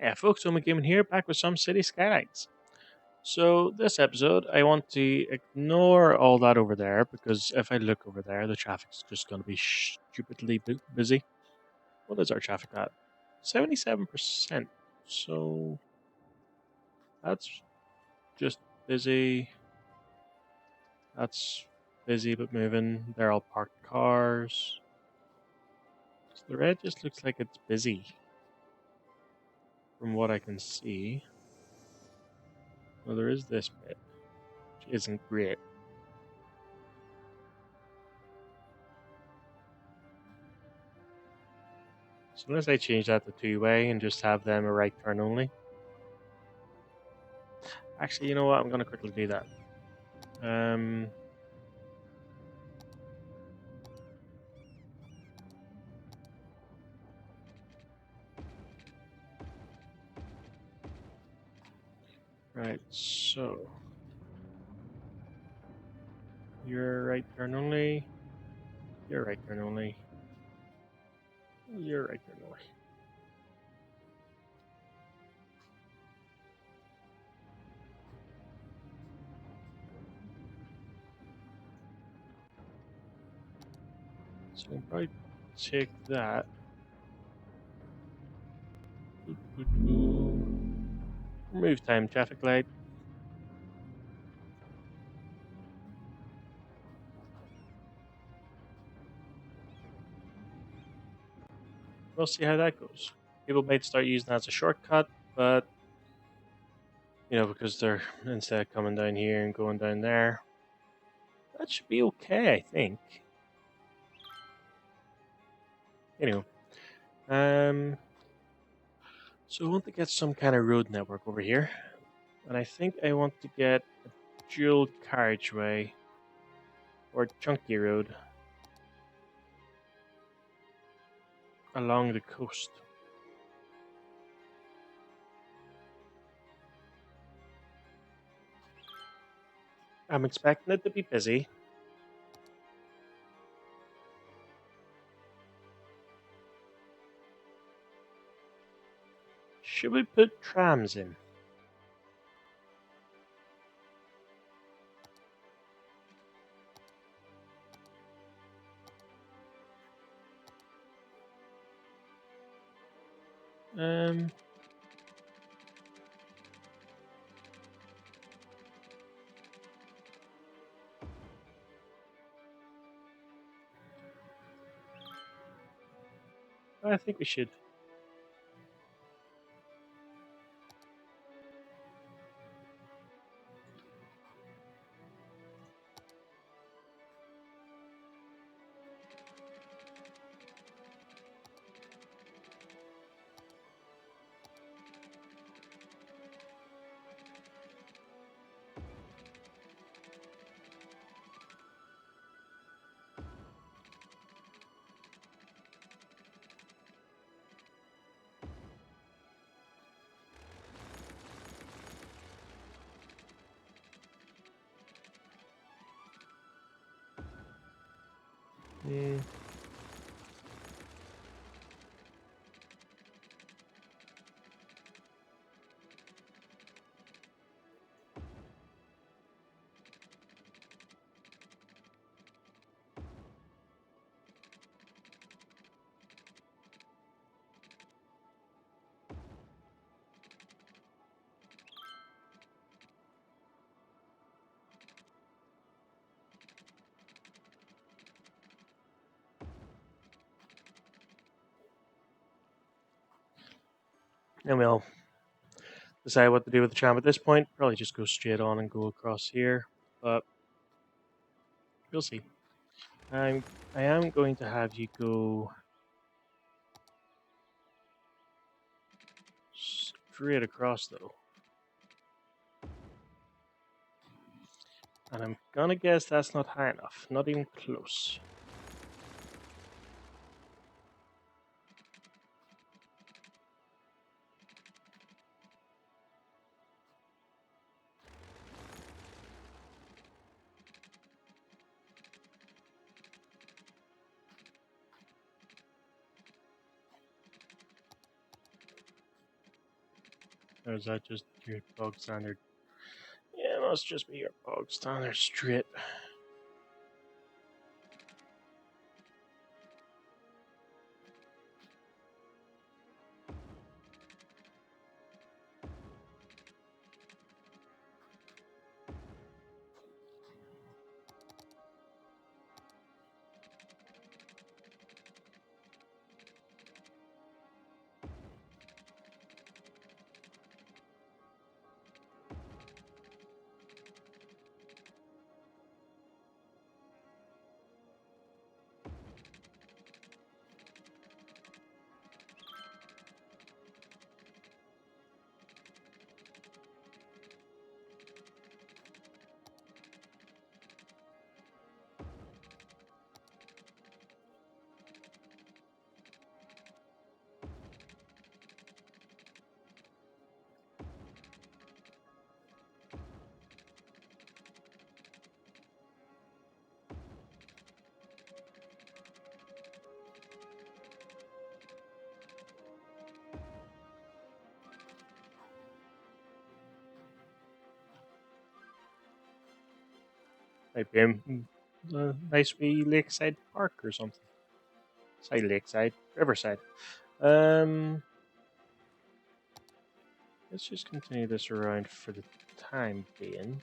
Yeah, folks, Oma Gaming here, back with some City Skylines. So, this episode, I want to ignore all that over there because if I look over there, the traffic's just going to be stupidly busy. What is our traffic at? 77%. So, that's just busy. That's busy but moving. They're all parked cars. So the red just looks like it's busy from what I can see. Well, there is this bit, which isn't great. So unless I change that to two-way and just have them a right turn only. Actually, you know what? I'm going to quickly do that. Um, right, so you're right turn only. You're right turn only. You're right turn only. So I'll probably take that. Remove time traffic light. We'll see how that goes. People might start using that as a shortcut, but because they're instead of coming down here and going down there, that should be okay, I think. Anyway, so I want to get some kind of road network over here, and I think I want to get a dual carriageway or chunky road along the coast. I'm expecting it to be busy. Should we put trams in? Um, I think we should. Hmm. And we'll decide what to do with the tram at this point. Probably just go straight on and go across here, but we'll see. I am going to have you go straight across though. And I'm gonna guess that's not high enough. Not even close. Or is that just your bog standard? Yeah, it must just be your bog standard straight. Might be a nice wee lakeside park or something. Side lakeside, riverside. Um, let's just continue this around for the time being.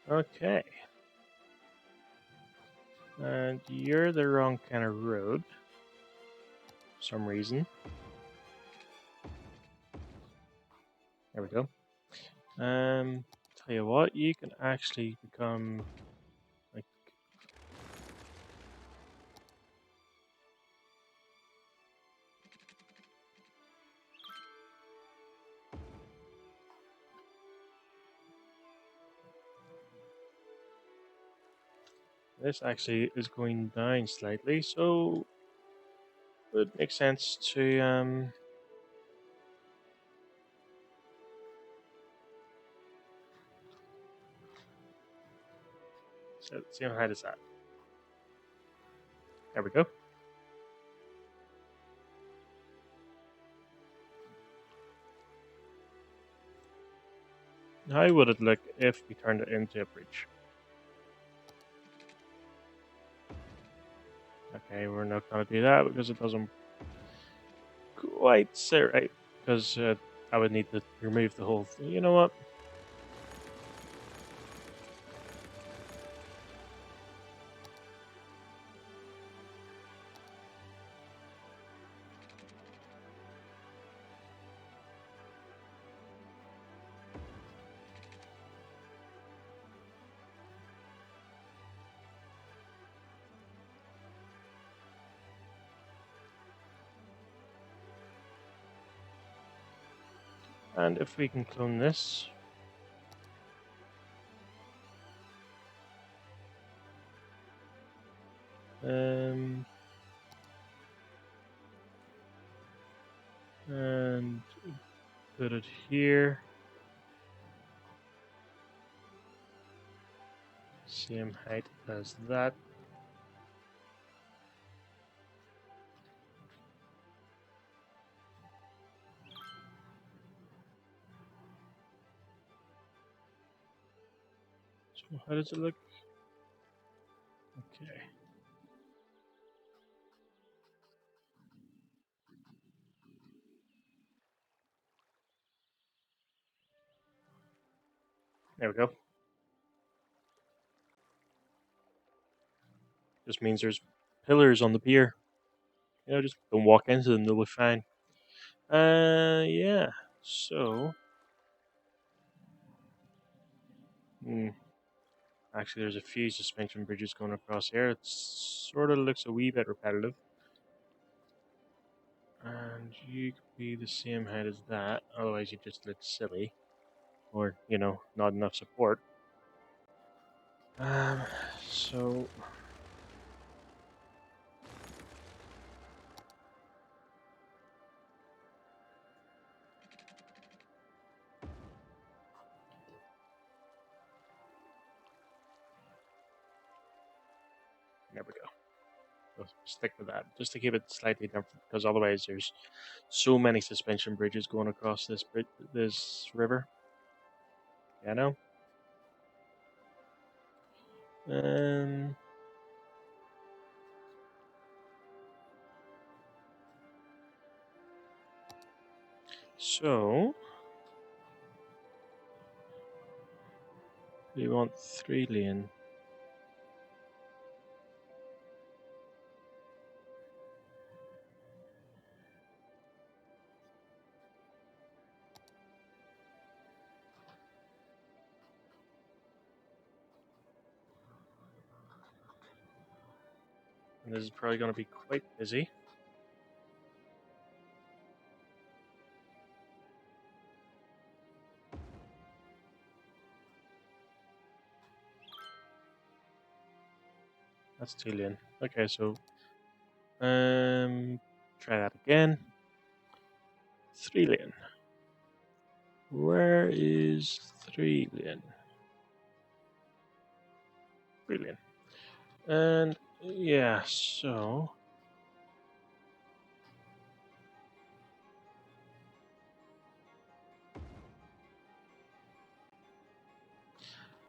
Okay. And you're the wrong kind of road. For some reason. There we go. Tell you what, you can actually become like this actually is going down slightly, so it would make sense to see how high is that. There we go. How would it look if we turned it into a bridge? Okay, we're not gonna do that because it doesn't quite sit right. Because I would need to remove the whole thing. You know what? And if we can clone this, and put it here. Same height as that. So how does it look? Okay. There we go. Just means there's pillars on the pier. You know, just don't walk into them; they'll be fine. Yeah. So, Actually, there's a few suspension bridges going across here. It sort of looks a wee bit repetitive. And you could be the same height as that, otherwise you just look silly. Or, not enough support. Um, so... There we go. We'll stick with that, just to keep it slightly different, because otherwise there's so many suspension bridges going across this river. You know? Um, so... We want 3 lane. And this is probably going to be quite busy. That's 2 lane. Okay, so try that again. 3 lane. Where is 3 lane? 3 lane. And yeah, so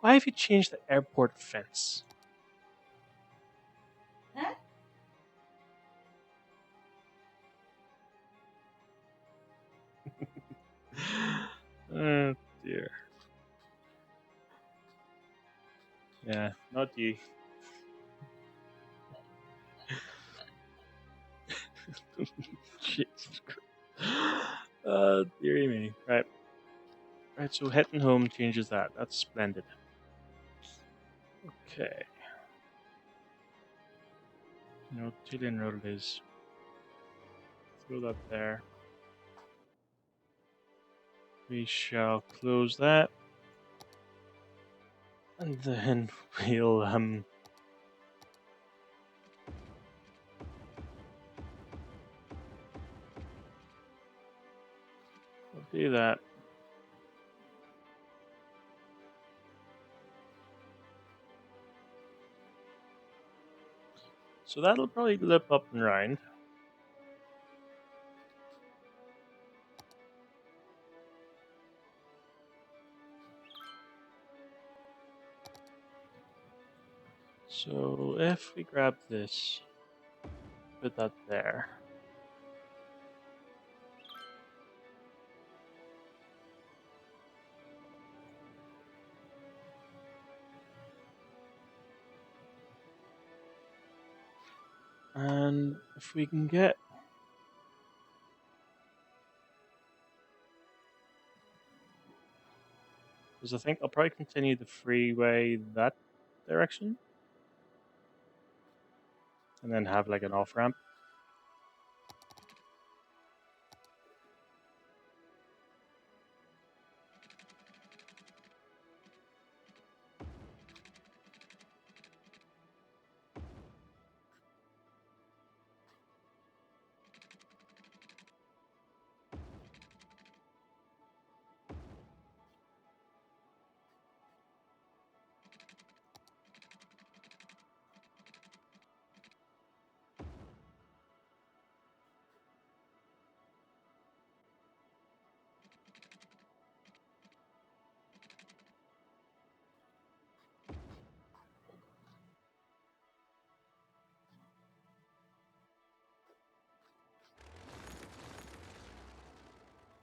why have you changed the airport fence? Huh? Oh dear. Yeah, not you. Jesus Christ. Dearie me. Right. Right, so heading home changes that. That's splendid. Okay. 2 lane road it is. Throw that there. We shall close that. And then we'll do that. So that'll probably lip up and round. So if we grab this, put that there. And if we can get... Because I think I'll probably continue the freeway that direction. And then have like an off-ramp.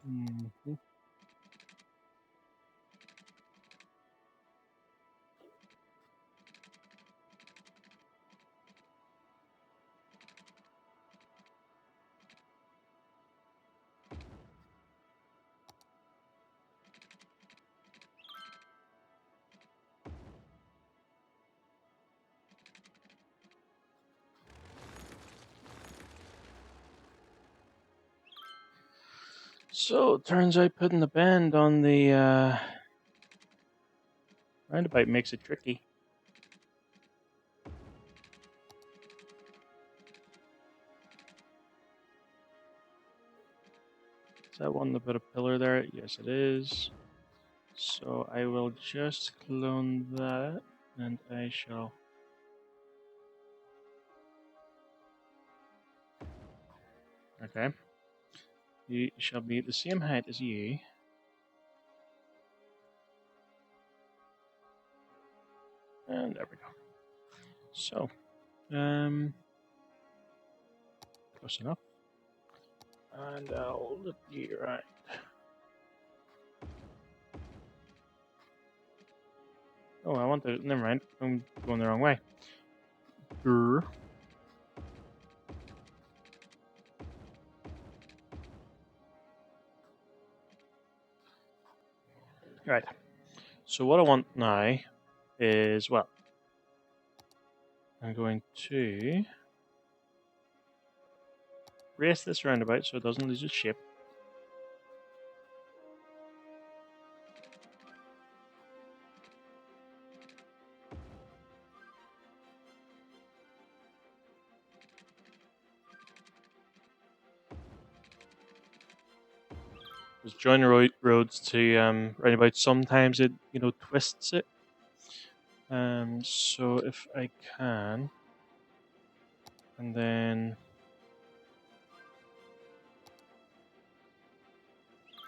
Mhm. So it turns out putting the bend on the roundabout makes it tricky. Is that one to put a pillar there? Yes, it is. So I will just clone that, and I shall. Okay. You shall be the same height as you. And there we go. So, close enough. And I'll look you right. Oh, I want to. Never mind. I'm going the wrong way. Grr. Right. So what I want now is, well, I'm going to race this roundabout so it doesn't lose its shape. Because joining roads to roundabout, sometimes it twists it. So if I can, and then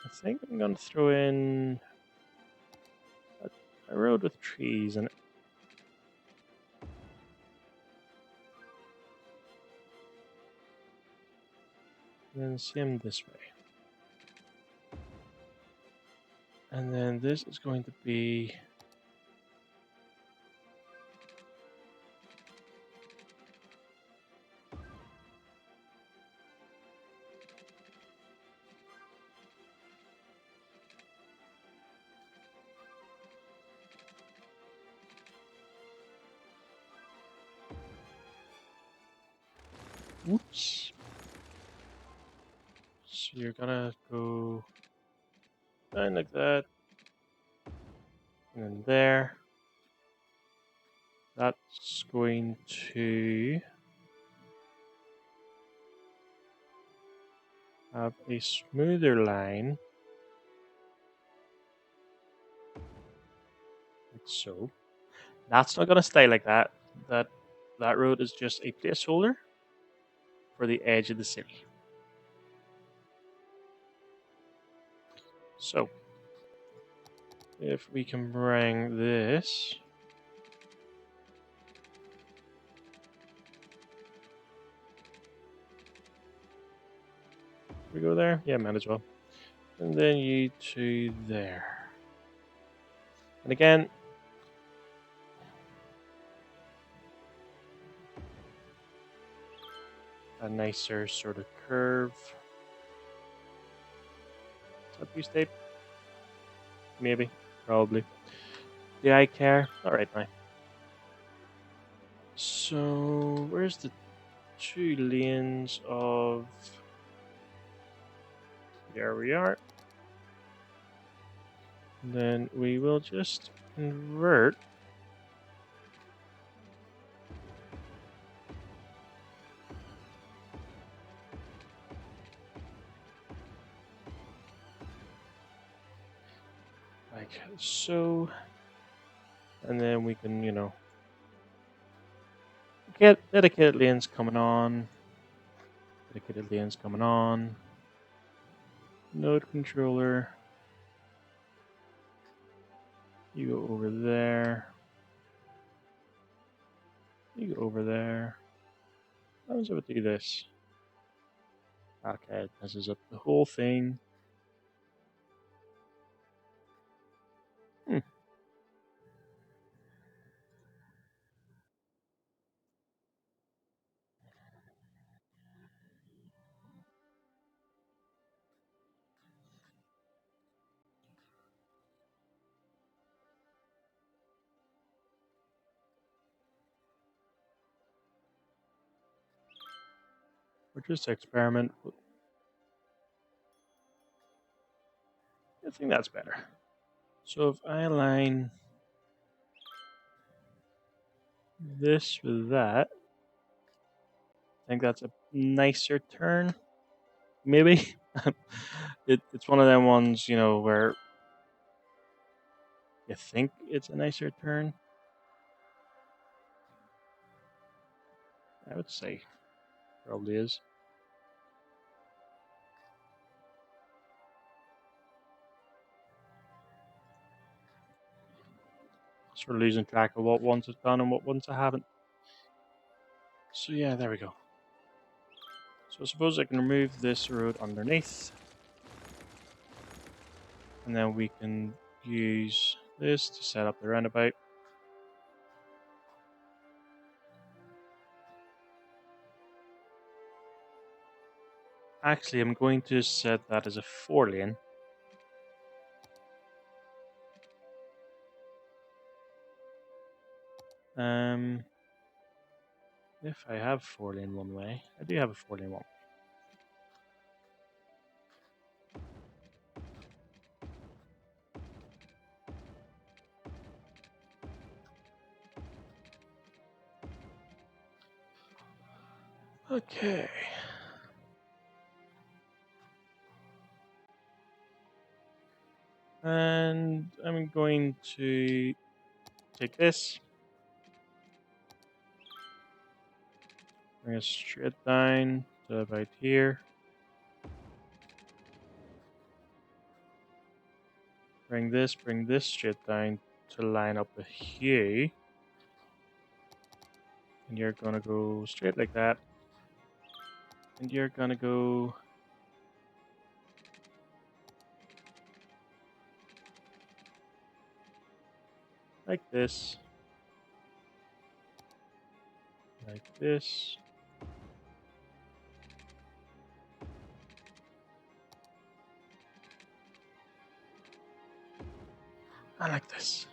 I think I'm going to throw in a road with trees in it. And then same this way. And then this is going to be oops. So you're gonna go down like that, and then there. That's going to have a smoother line, like so. That's not gonna stay like that. That road is just a placeholder for the edge of the city. So if we can bring this we go there? Yeah, might as well. And then you two there. And again, a nicer sort of curve. Is that piece tape? Maybe. Probably. Do I care? Alright, now. So, where's the 2 lanes of... There we are. And then we will just convert like so. And then we can, get dedicated lanes coming on. Dedicated lanes coming on. Node controller. You go over there. You go over there. How does it do this? Okay, it messes up the whole thing. Hmm. We're just experiment. think that's better. So if I align this with that, I think that's a nicer turn. Maybe. It's one of them ones, where you think it's a nicer turn. I would say probably is. Sort of losing track of what ones I've done and what ones I haven't. So yeah, there we go. So I suppose I can remove this road underneath. And then we can use this to set up the roundabout. Actually, I'm going to set that as a 4-lane. If I have 4-lane one way, I do have a 4-lane one. Okay. And I'm going to take this, bring it straight down to about here. Bring this straight down to line up with you. And you're gonna go straight like that. And you're gonna go like this. Like this. And like this.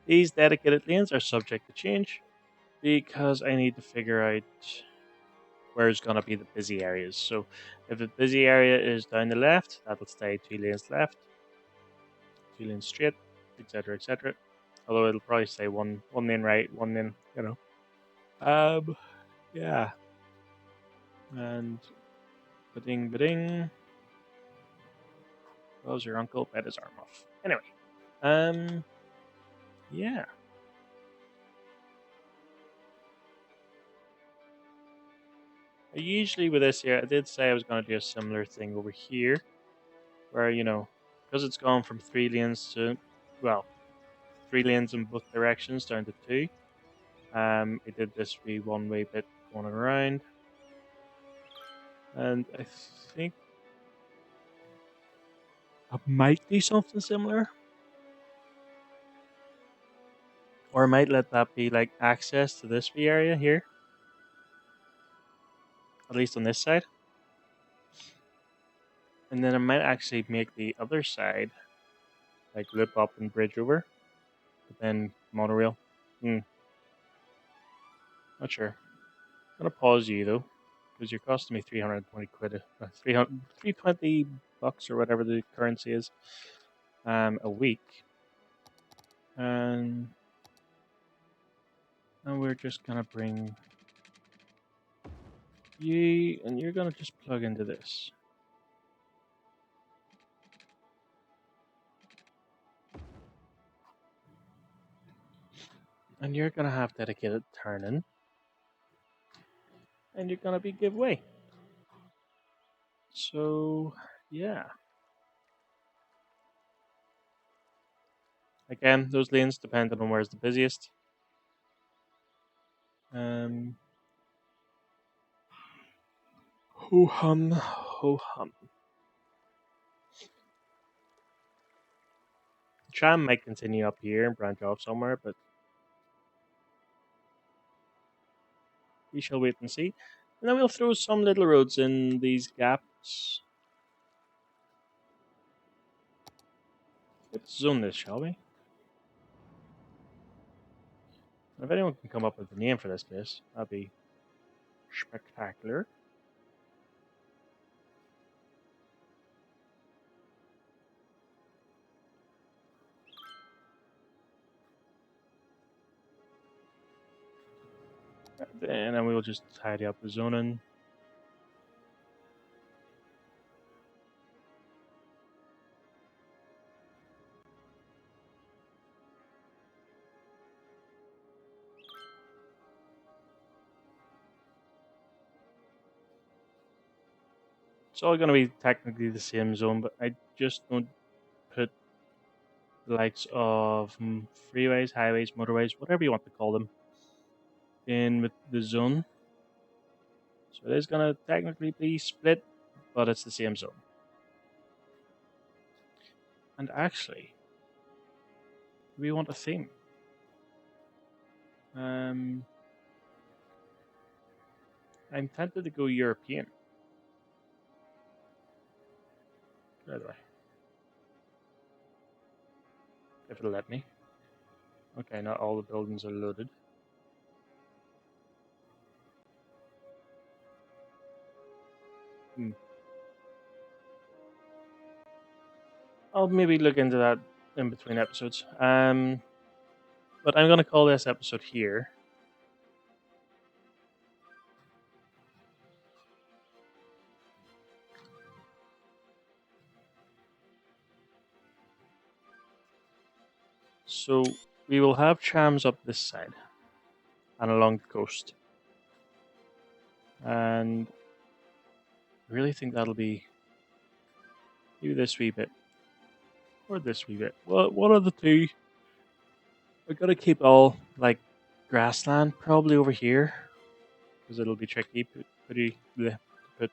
These dedicated lanes are subject to change because I need to figure out where's going to be the busy areas. So if the busy area is down the left, that'll stay 2 lanes left, 2 lanes straight, etc., etc. Although it'll probably say one lane right, 1 lane, yeah. And ba-ding. How's your uncle? Bet his arm off. Anyway, yeah. Usually with this here, I did say I was going to do a similar thing over here, where, because it's gone from 3 lanes to, 3 lanes in both directions down to 2. I did this wee one-way bit going around, and I think I might do something similar, or I might let that be like access to this wee area here, at least on this side, and then I might actually make the other side like loop up and bridge over, but then monorail. Not sure. I'm gonna pause you though, because you're costing me 320 quid, 320 bucks or whatever the currency is, a week, and now we're just gonna bring you, and you're gonna just plug into this. And you're gonna have dedicated turning, and you're gonna be giveaway. So, yeah. Again, those lanes depending on where's the busiest. Ho hum, ho hum. The tram might continue up here and branch off somewhere, but we shall wait and see. And then we'll throw some little roads in these gaps. Let's zone this, shall we? If anyone can come up with a name for this place, that'd be spectacular. And then we'll just tidy up the zoning. It's all going to be technically the same zone, but I just don't put the likes of freeways, highways, motorways, whatever you want to call them, in with the zone. So it is going to technically be split, but it's the same zone. And actually, we want a theme. I'm tempted to go European. By the way, if it'll let me. Okay, not all the buildings are loaded. I'll maybe look into that in between episodes. But I'm gonna call this episode here. So we will have trams up this side and along the coast, and I really think that'll be maybe this wee bit or this wee bit. Well, one of the two. We're gonna keep all like grassland probably over here because it'll be tricky. To put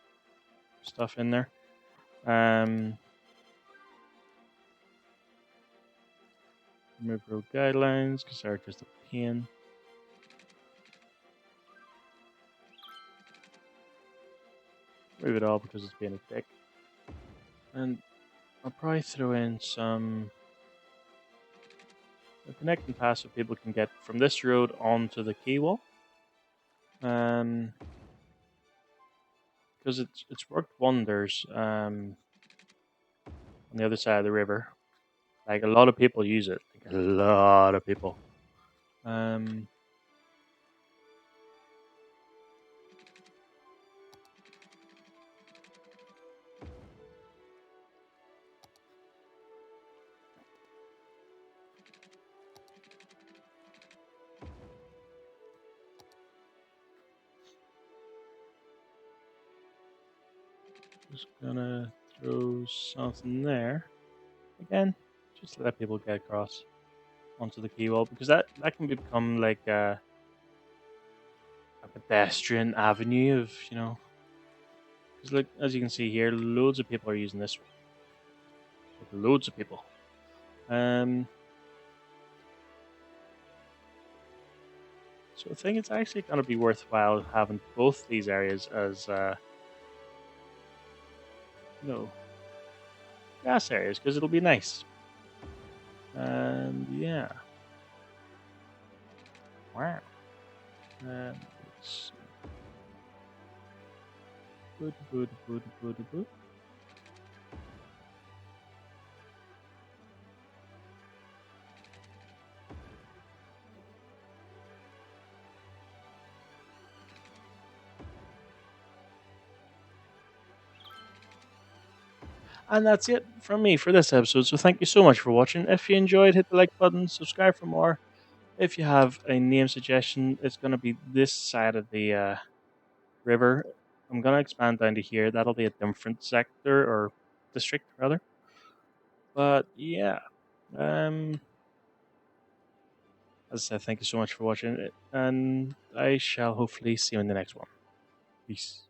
stuff in there. Um, remove road guidelines because they're just a pain. Move it all because it's being a dick. And I'll probably throw in some a connecting path so people can get from this road onto the quay wall. Because it's worked wonders on the other side of the river. Like a lot of people use it. Like a lot of people. Just gonna throw something there. Again, just to let people get across onto the quay wall because that can become like a pedestrian avenue of because look, as you can see here, loads of people are using this one. Like, loads of people. So I think it's actually going to be worthwhile having both these areas as grass areas because it'll be nice. And yeah, wow. It's good. And that's it from me for this episode. So thank you so much for watching. If you enjoyed, hit the like button, subscribe for more. If you have a name suggestion, it's going to be this side of the river. I'm going to expand down to here. That'll be a different sector or district, rather. But yeah, as I said, thank you so much for watching, and I shall hopefully see you in the next one. Peace.